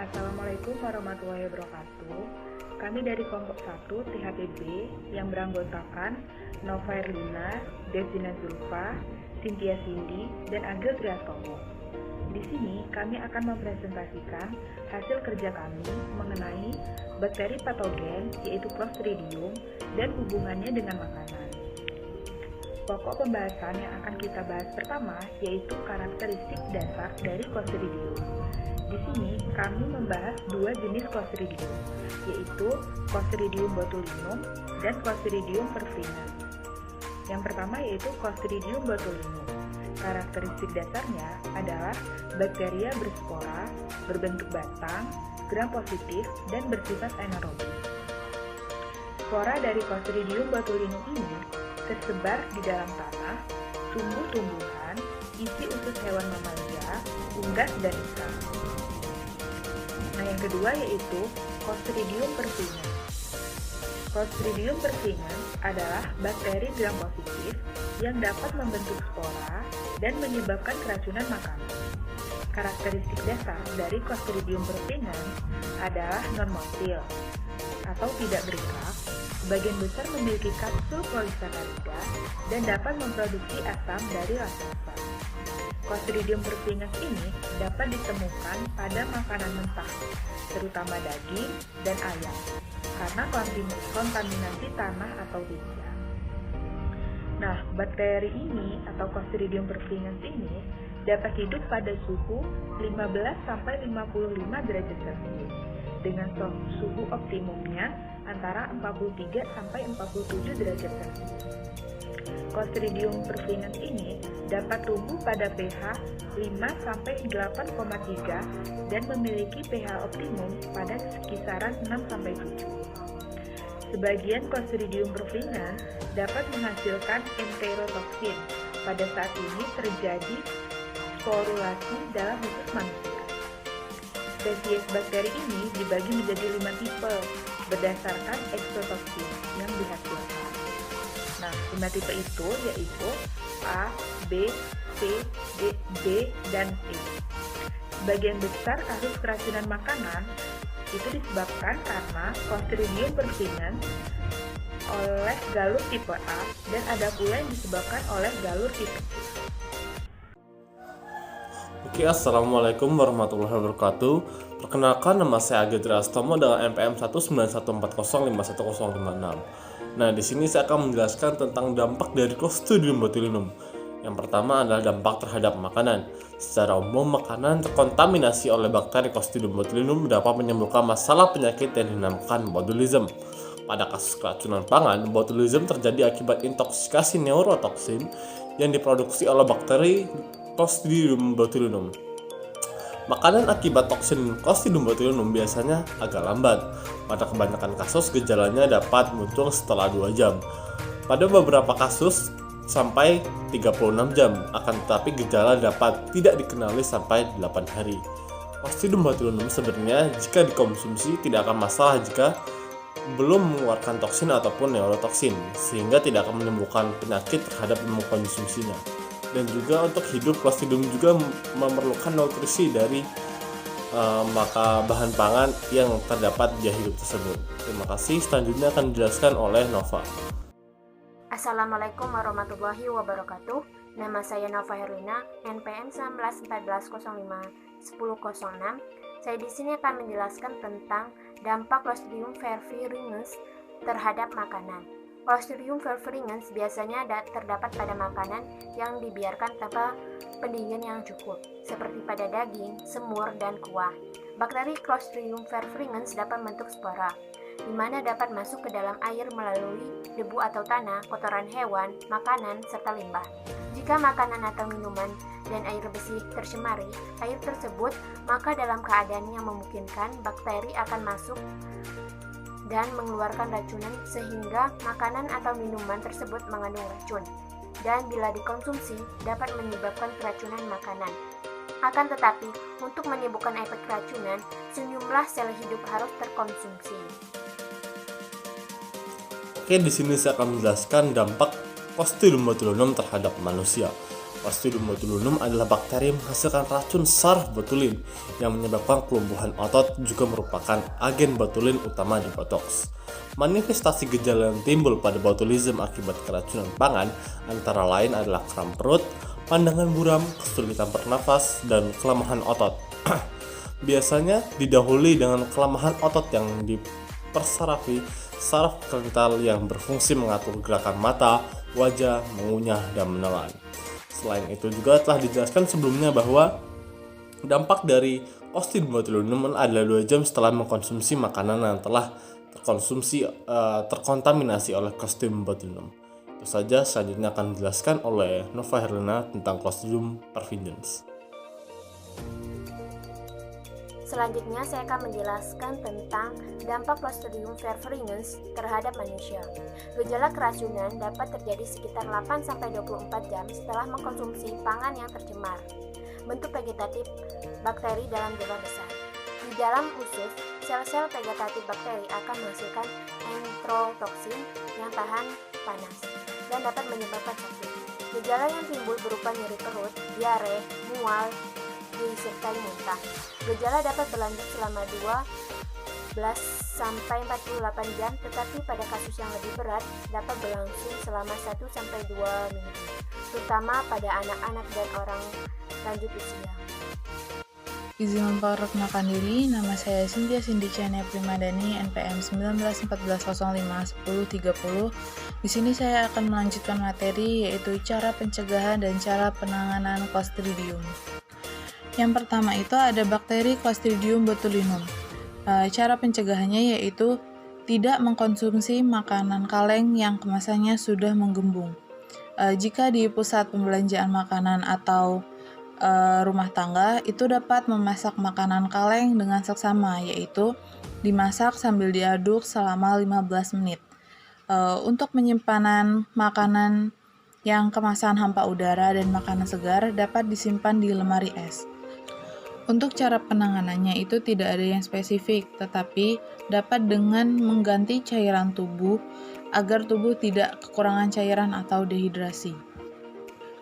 Assalamualaikum warahmatullahi wabarakatuh. Kami dari kelompok 1 THPB yang beranggotakan Nova Erlina, Devina Zulfa, Cynthia Cindy, dan Agil Triastomo. Di sini kami akan mempresentasikan hasil kerja kami mengenai bakteri patogen yaitu Clostridium dan hubungannya dengan makanan. Pokok pembahasan yang akan kita bahas pertama yaitu karakteristik dasar dari Clostridium. Di sini kami membahas dua jenis Clostridium, yaitu Clostridium botulinum dan Clostridium perfringens. Yang pertama yaitu Clostridium botulinum. Karakteristik dasarnya adalah bakteria berspora, berbentuk batang, gram positif, dan bersifat anaerobik. Spora dari Clostridium botulinum ini tersebar di dalam tanah, tumbuh-tumbuhan, isi usus hewan mamalia, unggas, dan ikan. Nah, yang kedua yaitu Clostridium perfringens. Clostridium perfringens adalah bakteri gram positif yang dapat membentuk spora dan menyebabkan keracunan makanan. Karakteristik dasar dari Clostridium perfringens adalah non-motil atau tidak bergerak, sebagian besar memiliki kapsul polisakarida dan dapat memproduksi asam dari laktasa. Clostridium perfringens ini dapat ditemukan pada makanan mentah, terutama daging dan ayam, karena kontaminasi tanah atau tinja. Nah, bakteri ini atau Clostridium perfringens ini dapat hidup pada suhu 15-55 derajat Celcius dengan suhu optimumnya antara 43-47 derajat Celcius. Clostridium perfringens ini dapat tumbuh pada pH 5-8,3 dan memiliki pH optimum pada kisaran 6-7. Sebagian Clostridium perfringens dapat menghasilkan enterotoksin. Pada saat ini terjadi sporulasi dalam usus manusia. Spesies bakteri ini dibagi menjadi 5 tipe berdasarkan eksotoksin yang dihasilkan. Nah, 5 tipe itu yaitu A, B, C, D, dan E. Sebagian besar kasus keracunan makanan itu disebabkan karena Clostridium perfringens oleh galur tipe A dan ada pula yang disebabkan oleh galur tipe C. Oke, assalamualaikum warahmatullahi wabarakatuh. Perkenalkan, nama saya Agil Triastomo dengan NPM 19140510056. Nah, di sini saya akan menjelaskan tentang dampak dari Clostridium botulinum. Yang pertama adalah dampak terhadap makanan. Secara umum, makanan terkontaminasi oleh bakteri Clostridium botulinum dapat menimbulkan masalah penyakit yang dinamakan botulism. Pada kasus keracunan pangan, botulism terjadi akibat intoksikasi neurotoksin yang diproduksi oleh bakteri Clostridium botulinum. Makanan akibat toksin Clostridium botulinum biasanya agak lambat. Pada kebanyakan kasus, gejalanya dapat muncul setelah 2 jam. Pada beberapa kasus, sampai 36 jam, akan tetapi gejala dapat tidak dikenali sampai 8 hari. Clostridium botulinum sebenarnya jika dikonsumsi tidak akan masalah jika belum mengeluarkan toksin ataupun neurotoksin, sehingga tidak akan menimbulkan penyakit terhadap yang mengkonsumsinya. Dan juga untuk hidup, Clostridium juga memerlukan nutrisi dari maka bahan pangan yang terdapat di hidup tersebut. Terima kasih. Selanjutnya akan dijelaskan oleh Nova. Assalamualaikum warahmatullahi wabarakatuh. Nama saya Nova Erlina, NPM 1914051006. Saya di sini akan menjelaskan tentang dampak Clostridium perfringens terhadap makanan. Clostridium perfringens biasanya terdapat pada makanan yang dibiarkan tanpa pendingin yang cukup, seperti pada daging, semur, dan kuah. Bakteri Clostridium perfringens dapat membentuk spora, di mana dapat masuk ke dalam air melalui debu atau tanah, kotoran hewan, makanan, serta limbah. Jika makanan atau minuman dan air bersih tercemari air tersebut, maka dalam keadaan yang memungkinkan bakteri akan masuk dan mengeluarkan racunan sehingga makanan atau minuman tersebut mengandung racun, dan bila dikonsumsi dapat menyebabkan keracunan makanan. Akan tetapi, untuk menyembuhkan efek keracunan, sejumlah sel hidup harus terkonsumsi. Oke, di sini saya akan menjelaskan dampak Clostridium botulinum terhadap manusia. Clostridium botulinum adalah bakteri yang menghasilkan racun saraf botulin yang menyebabkan kelumpuhan otot, juga merupakan agen botulin utama di botox. Manifestasi gejala yang timbul pada botulism akibat keracunan pangan antara lain adalah kram perut, pandangan buram, kesulitan bernafas, dan kelemahan otot. Biasanya didahului dengan kelemahan otot yang dipersarafi saraf kental yang berfungsi mengatur gerakan mata, wajah, mengunyah, dan menelan. Selain itu juga telah dijelaskan sebelumnya bahwa dampak dari Clostridium botulinum adalah 2 jam setelah mengkonsumsi makanan yang telah terkontaminasi oleh Clostridium botulinum. Itu saja, selanjutnya akan dijelaskan oleh Nova Herlina tentang Clostridium perfringens. Selanjutnya saya akan menjelaskan tentang dampak Clostridium perfringens terhadap manusia. Gejala keracunan dapat terjadi sekitar 8-24 jam setelah mengkonsumsi pangan yang tercemar. Bentuk vegetatif bakteri dalam jumlah besar. Di dalam usus, sel-sel vegetatif bakteri akan menghasilkan enterotoksin yang tahan panas dan dapat menyebabkan sakit. Gejala yang timbul berupa nyeri perut, diare, mual, disertai muntah. Gejala dapat berlanjut selama 12-48 jam, tetapi pada kasus yang lebih berat dapat berlangsung selama 1-2 minggu, terutama pada anak-anak dan orang lanjut usia. Izin memperkenalkan diri, nama saya Cynthia Cindy Chania Primadani, NPM 1914051030. Di sini saya akan melanjutkan materi yaitu cara pencegahan dan cara penanganan Clostridium. Yang pertama itu ada bakteri Clostridium botulinum. Cara pencegahannya yaitu tidak mengkonsumsi makanan kaleng yang kemasannya sudah menggembung. Jika di pusat pembelanjaan makanan atau rumah tangga, itu dapat memasak makanan kaleng dengan seksama, yaitu dimasak sambil diaduk selama 15 menit. Untuk penyimpanan makanan yang kemasan hampa udara dan makanan segar dapat disimpan di lemari es. Untuk cara penanganannya itu tidak ada yang spesifik, tetapi dapat dengan mengganti cairan tubuh agar tubuh tidak kekurangan cairan atau dehidrasi.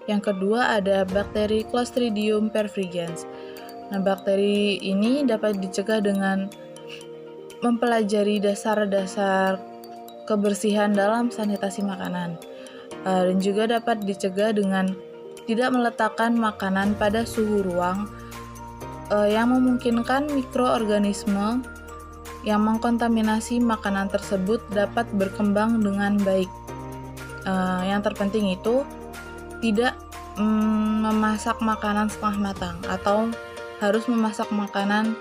Yang kedua ada bakteri Clostridium perfringens. Nah, bakteri ini dapat dicegah dengan mempelajari dasar-dasar kebersihan dalam sanitasi makanan. Dan juga dapat dicegah dengan tidak meletakkan makanan pada suhu ruang yang memungkinkan mikroorganisme yang mengkontaminasi makanan tersebut dapat berkembang dengan baik. Yang terpenting itu tidak memasak makanan setengah matang atau harus memasak makanan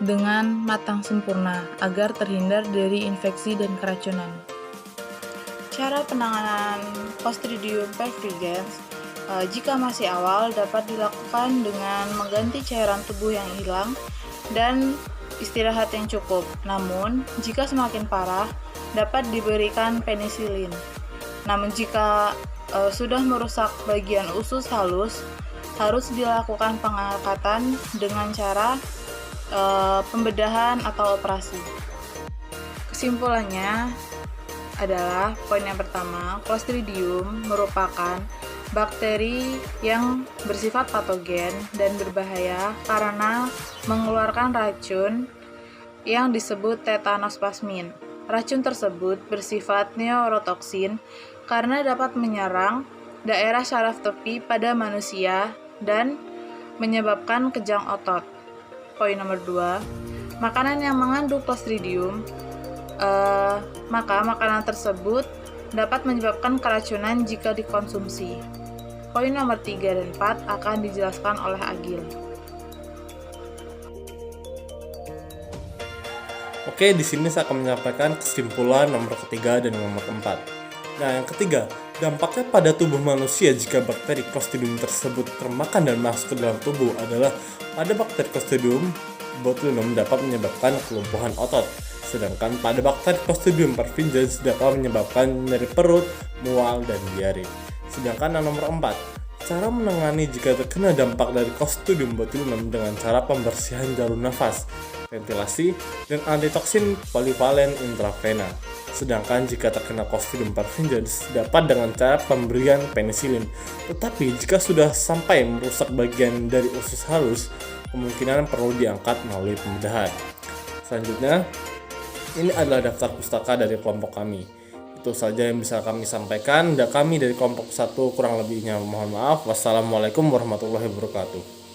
dengan matang sempurna agar terhindar dari infeksi dan keracunan. Cara penanganan Clostridium perfringens jika masih awal dapat dilakukan dengan mengganti cairan tubuh yang hilang dan istirahat yang cukup. Namun, jika semakin parah, dapat diberikan penisilin. Namun, jika sudah merusak bagian usus halus, harus dilakukan pengangkatan dengan cara pembedahan atau operasi. Kesimpulannya adalah poin yang pertama, Clostridium merupakan bakteri yang bersifat patogen dan berbahaya karena mengeluarkan racun yang disebut tetanosplasmin. Racun tersebut bersifat neurotoksin karena dapat menyerang daerah syaraf tepi pada manusia dan menyebabkan kejang otot. Poin nomor 2, makanan yang mengandung Clostridium, maka makanan tersebut dapat menyebabkan keracunan jika dikonsumsi. Poin nomor 3 dan 4 akan dijelaskan oleh Agil. Oke, di sini saya akan menyampaikan kesimpulan nomor ketiga dan nomor keempat. Nah, yang ketiga, dampaknya pada tubuh manusia jika bakteri Clostridium tersebut termakan dan masuk ke dalam tubuh adalah pada bakteri Clostridium botulinum dapat menyebabkan kelumpuhan otot, sedangkan pada bakteri Clostridium perfringens dapat menyebabkan nyeri perut, mual, dan diare. Sedangkan yang nomor 4, cara menangani jika terkena dampak dari Clostridium botulinum dengan cara pembersihan jalur nafas, ventilasi, dan antitoksin polivalen intravena. Sedangkan jika terkena Clostridium perfringens dapat dengan cara pemberian penisilin. Tetapi jika sudah sampai merusak bagian dari usus halus, kemungkinan perlu diangkat melalui pembedahan. Selanjutnya, ini adalah daftar pustaka dari kelompok kami. Itu saja yang bisa kami sampaikan. Dan kami dari kelompok 1 kurang lebihnya mohon maaf. Wassalamualaikum warahmatullahi wabarakatuh.